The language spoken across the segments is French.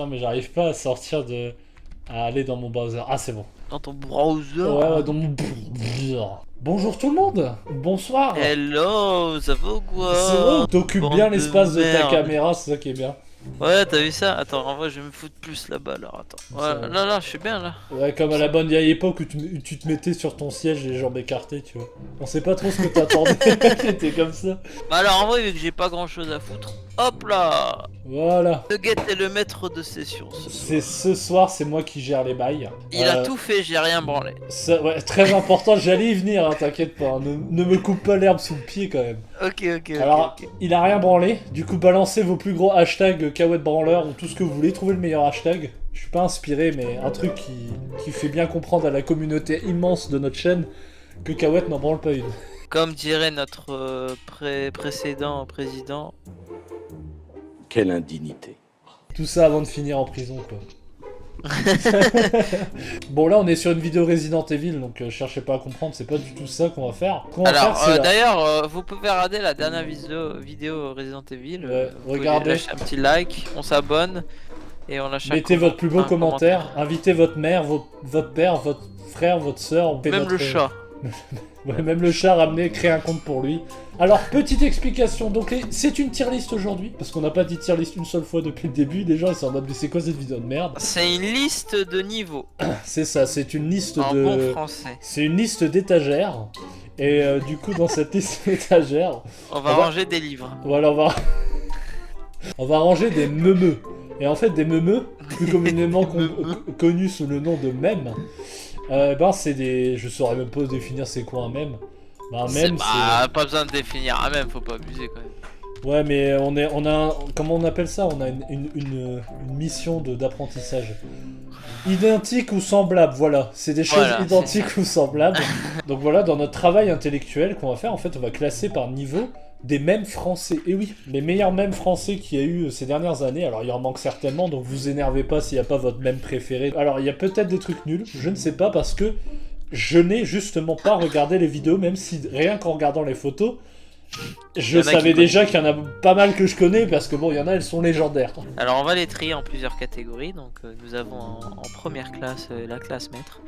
Putain, mais j'arrive pas à sortir de... à aller dans mon browser. Ah, c'est bon. Dans ton browser. Ouais, dans mon browser. Bonjour tout le monde. Bonsoir. Hello, ça va ou quoi? C'est bon, t'occupes bien Bande l'espace de ta merde. caméra, c'est ça qui est bien. Ouais, t'as vu ça? Attends, en vrai, je vais me foutre plus là-bas, alors attends. Ça- Ouais, là, je suis bien là. Ouais, comme à la bonne vieille époque où tu te mettais sur ton siège les jambes écartées, tu vois. On sait pas trop ce que t'attendais, t'étais comme ça. Bah alors, en vrai, vu que j'ai pas grand chose à foutre, hop là! Voilà. Nugget est le maître de session. C'est ce soir, c'est moi qui gère les bails. Il a tout fait, j'ai rien branlé. Ouais, très important, j'allais y venir, hein, t'inquiète pas. Hein. Ne me coupe pas l'herbe sous le pied quand même. Ok. Alors, il a rien branlé. Du coup, balancez vos plus gros hashtags Kawet Branleur ou tout ce que vous voulez. Trouvez le meilleur hashtag. Je suis pas inspiré, mais un truc qui fait bien comprendre à la communauté immense de notre chaîne que Kawet n'en branle pas une. Comme dirait notre précédent président. Quelle indignité. Tout ça avant de finir en prison, quoi. Bon, là, on est sur une vidéo Resident Evil, donc cherchez pas à comprendre, c'est pas du tout ça qu'on va faire. Alors, d'ailleurs, vous pouvez regarder la dernière vidéo Resident Evil. Ouais, vous regardez. lâchez un petit like, on s'abonne et on lâche Mettez votre plus beau un commentaire, invitez votre mère, votre père, votre frère, votre soeur. Même le chat. Ouais, même le chat, ramenez, créez un compte pour lui. Alors, petite explication, donc c'est une tier list aujourd'hui, parce qu'on n'a pas dit tier list une seule fois depuis le début, des gens ils sont en mode mais c'est quoi cette vidéo de merde? C'est une liste de niveaux. C'est ça, c'est une liste en de... bon français. C'est une liste d'étagères, et du coup dans cette liste d'étagères... On va ranger des livres. Voilà, on va ranger des meumeux. Et en fait des meumeux, plus communément connus sous le nom de mèmes, ben c'est des... Je saurais même pas définir c'est quoi un mème. Bah, un mème, c'est... Pas besoin de définir un mème, faut pas abuser quand même. Ouais, mais on a comment on appelle ça? On a une mission d'apprentissage. Identique ou semblable, voilà. C'est des choses identiques ou semblables. Donc voilà, dans notre travail intellectuel qu'on va faire, en fait, on va classer par niveau des mèmes français. Et oui, les meilleurs mèmes français qu'il y a eu ces dernières années. Alors, il en manque certainement, donc vous énervez pas s'il n'y a pas votre mème préféré. Alors, il y a peut-être des trucs nuls, je ne sais pas, parce que je n'ai justement pas regardé les vidéos, même si rien qu'en regardant les photos, je savais déjà qu'il y en a pas mal que je connais, parce que bon, il y en a, elles sont légendaires. Alors on va les trier en plusieurs catégories, donc nous avons en première classe la classe maître.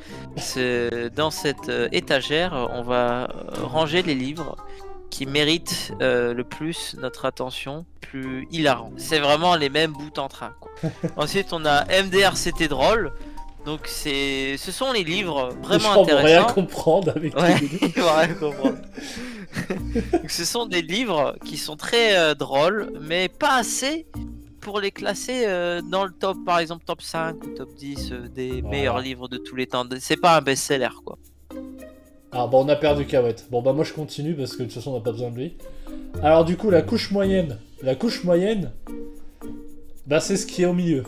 Dans cette étagère, on va ranger les livres qui méritent le plus notre attention, plus hilarant. C'est vraiment les mêmes bouts en train, quoi. Ensuite on a MDRCT drôle. Donc ce sont les livres vraiment intéressants. Je rien comprendre avec il va rien comprendre. Donc, ce sont des livres qui sont très drôles, mais pas assez pour les classer dans le top, par exemple top 5 ou top 10 des meilleurs livres de tous les temps. C'est pas un best-seller, quoi. Ah bon, on a perdu Kawet. Bon bah moi je continue parce que de toute façon on n'a pas besoin de lui. Alors du coup la couche moyenne. La couche moyenne, bah c'est ce qui est au milieu.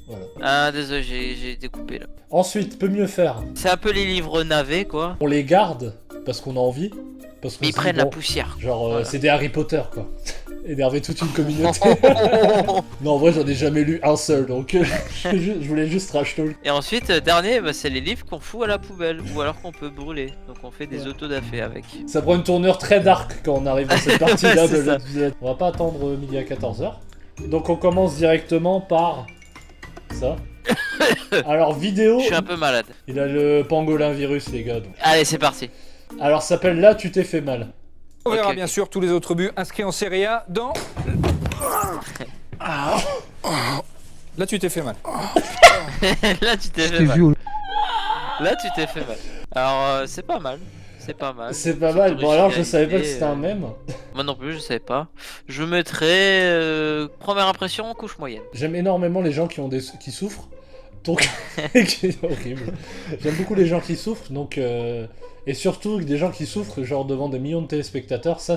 Voilà. Ah désolé, j'ai découpé là. Ensuite, peut mieux faire. C'est un peu les livres navets, quoi. On les garde parce qu'on a envie. Parce mais ils prennent la poussière. Genre voilà. C'est des Harry Potter quoi. Énerver toute une communauté. Non en vrai j'en ai jamais lu un seul donc je voulais juste racheter. Et ensuite dernier c'est les livres qu'on fout à la poubelle ou alors qu'on peut brûler. Donc on fait des autodafés avec. Ça prend une tournure très dark quand on arrive dans cette partie là de l'épisode. On va pas attendre midi à 14h. Donc on commence directement par ça. Alors vidéo. Je suis un peu malade. Il a le pangolin virus les gars. Donc. Allez c'est parti. Alors ça s'appelle Là tu t'es fait mal. On verra bien sûr tous les autres buts inscrits en Serie A dans... Là tu t'es fait mal. Là tu t'es fait mal. Là tu t'es fait mal. Alors c'est pas mal. C'est pas mal. C'est pas mal. Bon alors je savais pas que c'était un mème. Moi non plus je savais pas. Je mettrais première impression couche moyenne. J'aime énormément les gens qui souffrent. Donc c'est horrible. J'aime beaucoup les gens qui souffrent donc et surtout des gens qui souffrent genre devant des millions de téléspectateurs, ça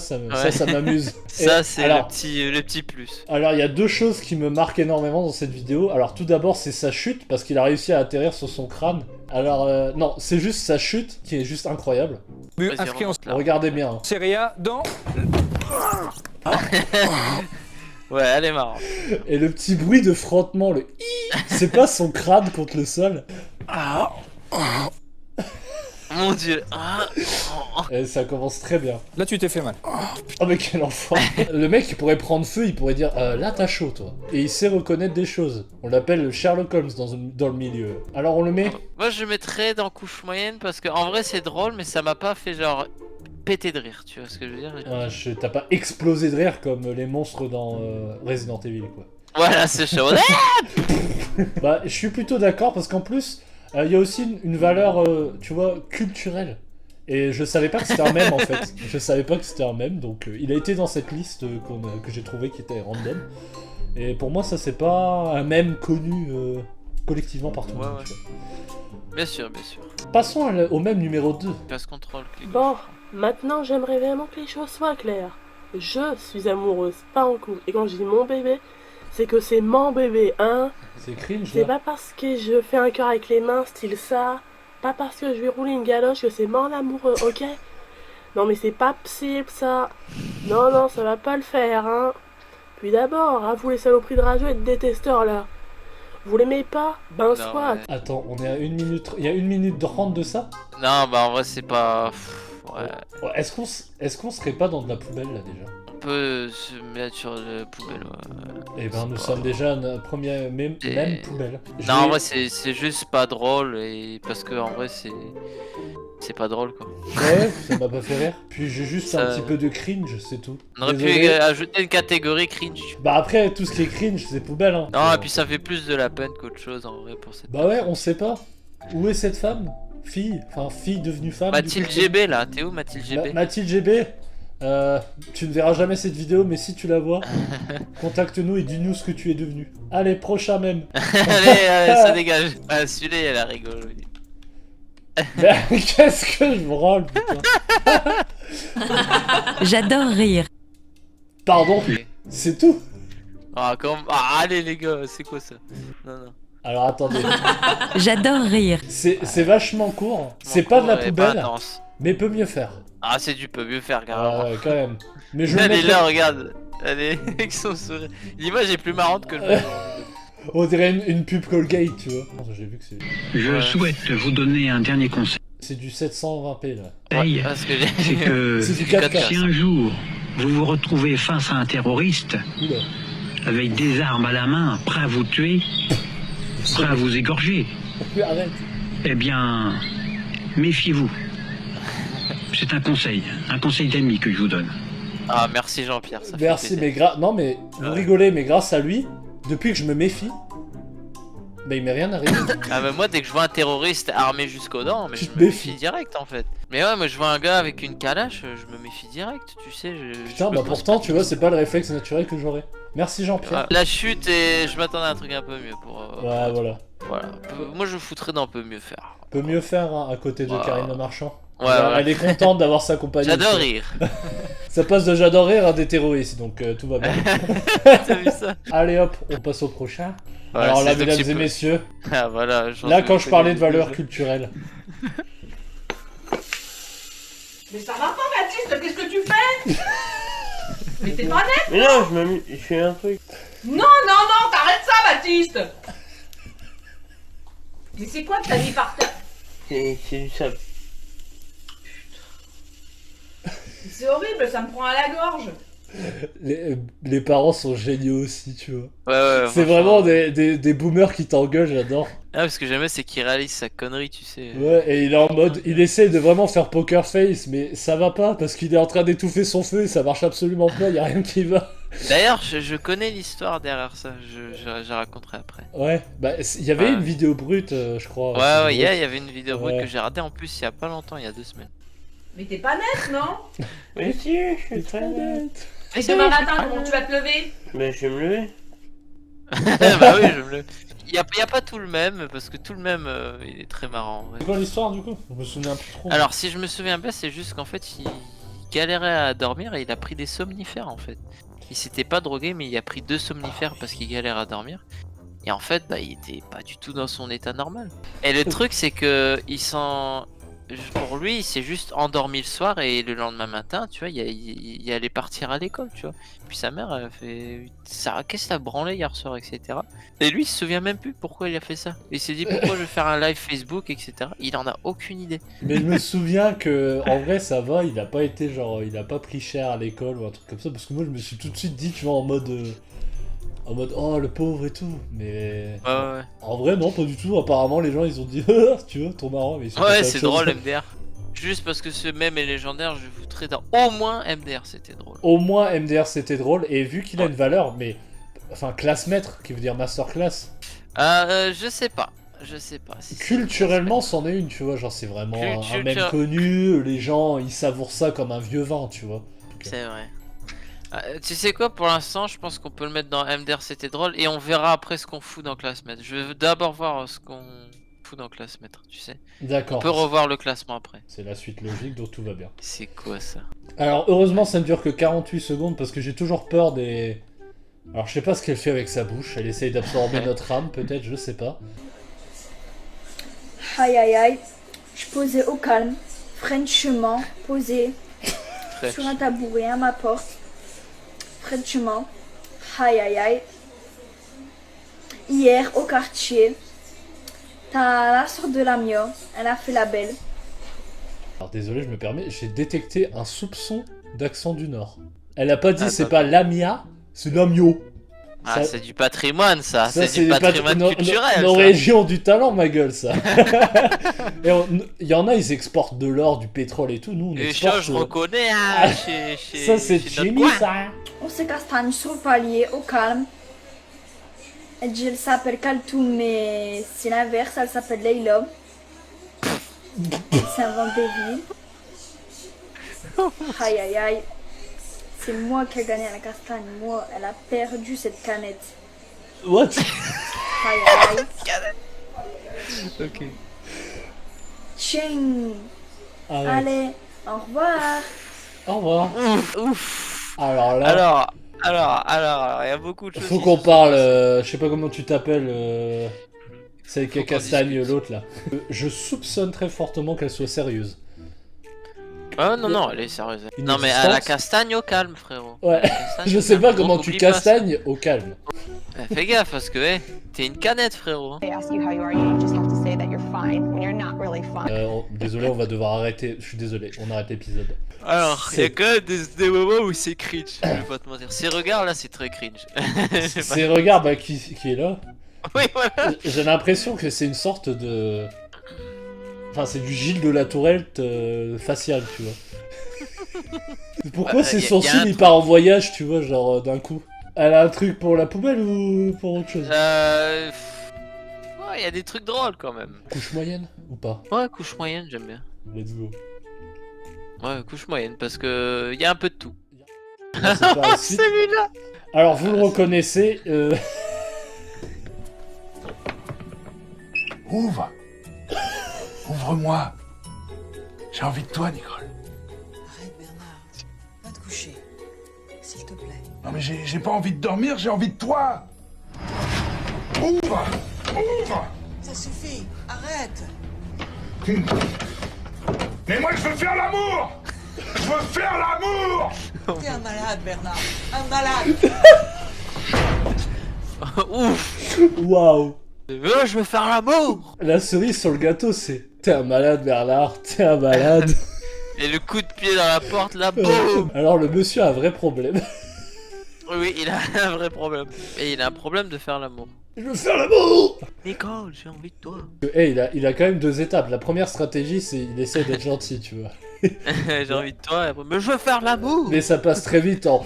m'amuse. Ça c'est le petit plus. Alors il y a deux choses qui me marquent énormément dans cette vidéo. Alors tout d'abord c'est sa chute parce qu'il a réussi à atterrir sur son crâne. Alors non, c'est juste sa chute qui est juste incroyable. Inscrit en... Regardez bien. Hein. Serie A dans... Ouais, elle est marrante. Et le petit bruit de frottement, le i, c'est pas son crâne contre le sol. Moi mon dieu. Et ça commence très bien. Là, tu t'es fait mal. Oh mais quel enfant. Le mec il pourrait prendre feu, il pourrait dire là t'as chaud toi. Et il sait reconnaître des choses. On l'appelle Sherlock Holmes dans le milieu. Alors on le met. Moi je mettrais dans couche moyenne parce que en vrai c'est drôle mais ça m'a pas fait genre péter de rire, tu vois ce que je veux dire. T'as pas explosé de rire comme les monstres dans Resident Evil quoi. Voilà c'est chaud. Bah je suis plutôt d'accord parce qu'en plus il y a aussi une valeur tu vois culturelle. Et je savais pas que c'était un mème en fait. Je savais pas que c'était un mème donc il a été dans cette liste que j'ai trouvé qui était random. Et pour moi ça c'est pas un mème connu collectivement par tout le monde. Ouais. Tu vois. Bien sûr, bien sûr. Passons au mème numéro 2. Passe contrôle. Clic Bon, gauche. maintenant j'aimerais vraiment que les choses soient claires. Je suis amoureuse, pas en couple. Et quand je dis mon bébé, c'est que c'est mon bébé, hein. C'est cringe C'est là. pas parce que je fais un cœur avec les mains, style ça. Pas parce que je vais rouler une galoche que c'est mon amoureux, ok? Non mais c'est pas possible ça. Non, ça va pas le faire, hein. Puis d'abord, à vous les saloperies de radio et de détesteurs là. Vous l'aimez pas? Ben Non, soit. ouais. Attends, on est à 1 minute. Il y a 1 minute 30 de ça. Non bah en vrai c'est pas... Ouais. Ouais, est-ce qu'on serait pas dans de la poubelle là déjà? On peut se mettre sur la poubelle, ouais. Eh ben nous pas- sommes déjà à notre première même Et- poubelle. Non en vrai c'est juste pas drôle et parce que en vrai c'est pas drôle quoi. Ouais, ça m'a pas fait rire. Puis j'ai juste un Ça- petit peu de cringe, c'est tout. On aurait pu Désolé. ajouter une catégorie cringe. Bah après, tout ce qui est cringe, c'est poubelle hein. Non et puis ça fait plus de la peine qu'autre chose en vrai pour cette... Bah ouais, on sait pas. Où est cette femme? Fille devenue femme. Mathilde du coup. GB là, t'es où Mathilde GB? Mathilde GB, tu ne verras jamais cette vidéo, mais si tu la vois, contacte-nous et dis-nous ce que tu es devenu. Allez, prochain même. allez, ça dégage. Ah, celui-là, elle a rigolo. Oui. Mais qu'est-ce que je branle, putain. J'adore rire. Pardon, c'est tout. Ah, allez les gars, c'est quoi ça? Non. Alors attendez, J'adore rire. c'est vachement court, c'est pas de la Ouais, pas poubelle, intense. mais peut mieux faire. Ah, c'est du peu mieux faire, Ah carrément. ouais, quand même. Mais je le Elle est mettrai- là, regarde. Elle est avec son sourire. L'image est plus marrante que le mec. On dirait une pub Colgate, tu vois. J'ai vu que c'est... Je Ouais. souhaite vous donner un dernier conseil. C'est du 720p là. Ouais, parce que j'ai... C'est que C'est du du 4K. si un jour vous vous retrouvez face à un terroriste Oula. avec des armes à la main, prêt à vous tuer, prêt à vous égorger, Arrête. eh bien, méfiez-vous. C'est un conseil d'ami que je vous donne. Ah, merci Jean-Pierre, ça fait Merci, plaisir. mais non mais vous Ouais. rigolez, mais grâce à lui, depuis que je me méfie, bah il m'est rien arrivé. Ah bah moi dès que je vois un terroriste armé jusqu'aux dents, mais Tu je te me méfies. méfie direct en fait. Mais ouais, moi je vois un gars avec une calache, je me méfie direct, tu sais. Putain, je me bah pose pourtant, pas tu vois, c'est pas le réflexe naturel que j'aurais. Merci Jean-Pierre. Ouais, la chute et je m'attendais à un truc un peu mieux pour... Ouais, voilà. Voilà. Moi je foutrais dans peu mieux faire. Peut mieux faire hein, à côté de Ouais. Karine Le Marchand. Ouais, Elle est contente d'avoir sa compagnie. J'adore tu vois. rire. Ça passe de j'adore rire à des terroristes, donc tout va bien. T'as vu ça? Allez hop, on passe au prochain. Ouais, Alors là, c'est donc mesdames tu et peux- messieurs, Ah voilà. là quand je parlais de valeurs culturelles, Mais ça va pas, Baptiste, qu'est-ce que tu fais? Mais t'es pas net? Mais non, je fais un truc. Non, t'arrêtes ça, Baptiste! Mais c'est quoi que t'as mis par terre? C'est du sable. C'est horrible, ça me prend à la gorge. les parents sont géniaux aussi, tu vois. Ouais, C'est franchement. vraiment des boomers qui t'engueulent, j'adore. Ah, ce que j'aime c'est qu'il réalise sa connerie, tu sais. Ouais, et il est en mode, il essaie de vraiment faire poker face, mais ça va pas parce qu'il est en train d'étouffer son feu et ça marche absolument pas, y a rien qui va. D'ailleurs, je connais l'histoire derrière ça, je raconterai après. Ouais, bah il y avait Ouais. une vidéo brute, je crois. Ouais, il y brute. avait une vidéo brute Ouais. que j'ai ratée en plus il y a pas longtemps, il y a 2 semaines. Mais t'es pas net, non? Mais si, je suis très net. Et demain matin, comment tu vas te lever? Mais je vais me lever. Bah oui, je me le. Y a pas tout le même, parce que tout le même il est très marrant. Ouais. C'est quoi l'histoire du coup? Je me souviens plus trop. Alors, si je me souviens bien, c'est juste qu'en fait il galérait à dormir et il a pris des somnifères en fait. Il s'était pas drogué, mais il a pris 2 somnifères parce qu'il galère à dormir. Et en fait, bah, il était pas du tout dans son état normal. Et le truc, c'est que pour lui, il s'est juste endormi le soir et le lendemain matin, tu vois, il allait partir à l'école, tu vois. Puis sa mère, elle a fait ça, qu'est-ce que t'as branlé hier soir, etc. Et lui, il se souvient même plus pourquoi il a fait ça. Il s'est dit pourquoi je vais faire un live Facebook, etc. Il en a aucune idée. Mais je me souviens que en vrai ça va, il a pas été genre, il a pas pris cher à l'école ou un truc comme ça, parce que moi je me suis tout de suite dit, tu vois, en mode oh le pauvre et tout, mais Ouais. en vrai non, pas du tout. Apparemment les gens ils ont dit tu vois, ton marrant, mais Ouais, c'est drôle MDR. Juste parce que ce mème est légendaire, je voudrais dans au moins MDR, c'était drôle. Au moins MDR c'était drôle, et vu qu'il a une valeur, mais enfin classe maître, qui veut dire masterclass. Je sais pas. Si Culturellement, c'en est une, tu vois, genre c'est vraiment un mème connu, les gens ils savourent ça comme un vieux vin, tu vois. C'est vrai. Tu sais quoi, pour l'instant, je pense qu'on peut le mettre dans MDR, c'était drôle, et on verra après ce qu'on fout dans Classmaître. Je veux d'abord voir ce qu'on fout dans Classmaître, tu sais. D'accord. On peut revoir le classement après. C'est la suite logique, donc tout va bien. C'est quoi ça? Alors heureusement ça ne dure que 48 secondes, parce que j'ai toujours peur des... Alors je sais pas ce qu'elle fait avec sa bouche, elle essaye d'absorber notre âme, peut-être, je sais pas. Aïe aïe aïe, je posais au calme, fraîchement, posé sur un tabouret à ma porte. Fraîchement, aïe aïe aïe. Hier au quartier, t'as la sorte de la mio, elle a fait la belle. Alors désolé, je me permets, j'ai détecté un soupçon d'accent du Nord. Elle a pas dit c'est pas l'Amia, c'est l'Amio. Ah, c'est du patrimoine, ça. Ça c'est du patrimoine culturel. Nos régions du talent, ma gueule, ça. Et il y en a, ils exportent de l'or, du pétrole et tout. Nous, on exporte... je reconnais, hein, ça, c'est Jimmy, ça. On se castagne sur le palier, au calme. Elle s'appelle Kaltoum, mais c'est l'inverse, elle s'appelle Leila. C'est un des villes. Aïe aïe aïe. C'est moi qui ai gagné la castagne, moi, elle a perdu cette canette. What? Aïe aïe aïe. Ok. Tching. Arrête. Allez, au revoir. Au revoir. Ouf. Alors là... Alors, il y a beaucoup de choses. Faut qu'on parle, je sais pas comment tu t'appelles, celle qui a castagne l'autre là. Je soupçonne très fortement qu'elle soit sérieuse. Oh non, elle est sérieuse. Non mais à la castagne au calme, frérot. Ouais, je sais pas comment tu castagnes au calme. Fais gaffe parce que t'es une canette, frérot. Désolé, on va devoir arrêter. Je suis désolé, on arrête l'épisode. Alors, il y a quand même des moments où c'est cringe, je vais pas te mentir. Ces regards là, c'est très cringe. Ces regards, bah, qui est là. Oui, voilà. J'ai l'impression que c'est une sorte de... Enfin, c'est du Gilles de la Tourette facial, tu vois. Pourquoi ses sourcils, il part en voyage, tu vois, genre d'un coup? Elle a un truc pour la poubelle ou pour autre chose? Ouais, il y a des trucs drôles quand même. Couche moyenne ou pas? Ouais, couche moyenne, j'aime bien. Let's go. Ouais, couche moyenne, parce que y a un peu de tout. Celui-là. Alors, vous le reconnaissez, Ouvre! Ouvre-moi! J'ai envie de toi, Nicole. Arrête, Bernard. Va te coucher. S'il te plaît. Non mais j'ai pas envie de dormir, j'ai envie de toi! Ouvre! Ouvre! Ça suffit. Arrête. Mais moi, je veux faire l'amour! Je veux faire l'amour! T'es un malade, Bernard. Un malade. Ouf! Waouh! Je veux faire l'amour! La cerise sur le gâteau, c'est... T'es un malade, Bernard, t'es un malade. Et le coup de pied dans la porte, là, boum! Alors, le monsieur a un vrai problème. Oui, il a un vrai problème. Et il a un problème de faire l'amour. Je veux faire l'amour! Nicole, j'ai envie de toi. Hey, il a quand même 2 étapes. La première stratégie, c'est il essaie d'être gentil, tu vois. J'ai envie de toi, et après, mais je veux faire l'amour! Mais ça passe très vite en...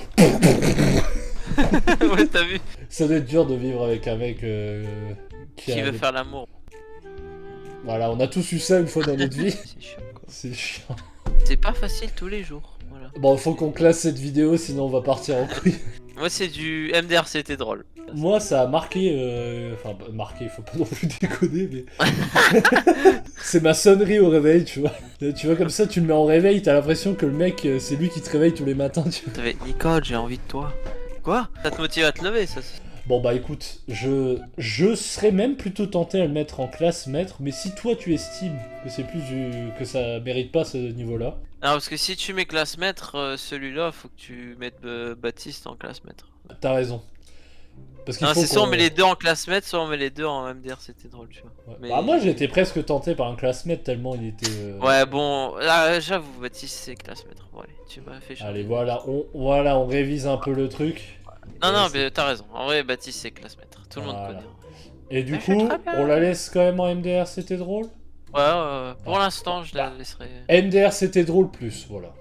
Ouais, t'as vu? Ça doit être dur de vivre avec un mec qui veut faire l'amour. Voilà, on a tous eu ça une fois dans notre vie. C'est chiant, quoi. C'est chiant. C'est pas facile tous les jours, voilà. Bon, faut qu'on classe cette vidéo, sinon on va partir en couille. Moi, c'est du MDR, c'était drôle. Moi, ça a marqué... Enfin, marqué, faut pas non plus déconner, mais... C'est ma sonnerie au réveil, tu vois. Tu vois, comme ça, tu le mets en réveil, t'as l'impression que le mec, c'est lui qui te réveille tous les matins, tu vois. Nicole, j'ai envie de toi. Quoi? Ça te motive à te lever, ça? Bon bah écoute, je serais même plutôt tenté à le mettre en classe maître, mais si toi tu estimes que c'est plus que ça mérite pas ce niveau-là. Non, parce que si tu mets classe maître, celui-là, faut que tu mettes Baptiste en classe maître. T'as raison. Parce qu'il non, faut c'est soit on met les deux en classe maître, soit on met les deux en MDR, c'était drôle, tu vois. Ouais. Mais... Bah, moi j'étais presque tenté par un classe maître tellement il était. Ouais, bon, là j'avoue, Baptiste c'est classe maître. Bon, allez, tu m'as fait changer. Allez, voilà, on révise un peu le truc. Non, non, mais t'as raison. En vrai, Baptiste c'est classe maître. Tout le monde connaît. Et du coup, on la laisse quand même en MDR, c'était drôle? Ouais, pour l'instant, je la laisserai. MDR, c'était drôle plus, voilà.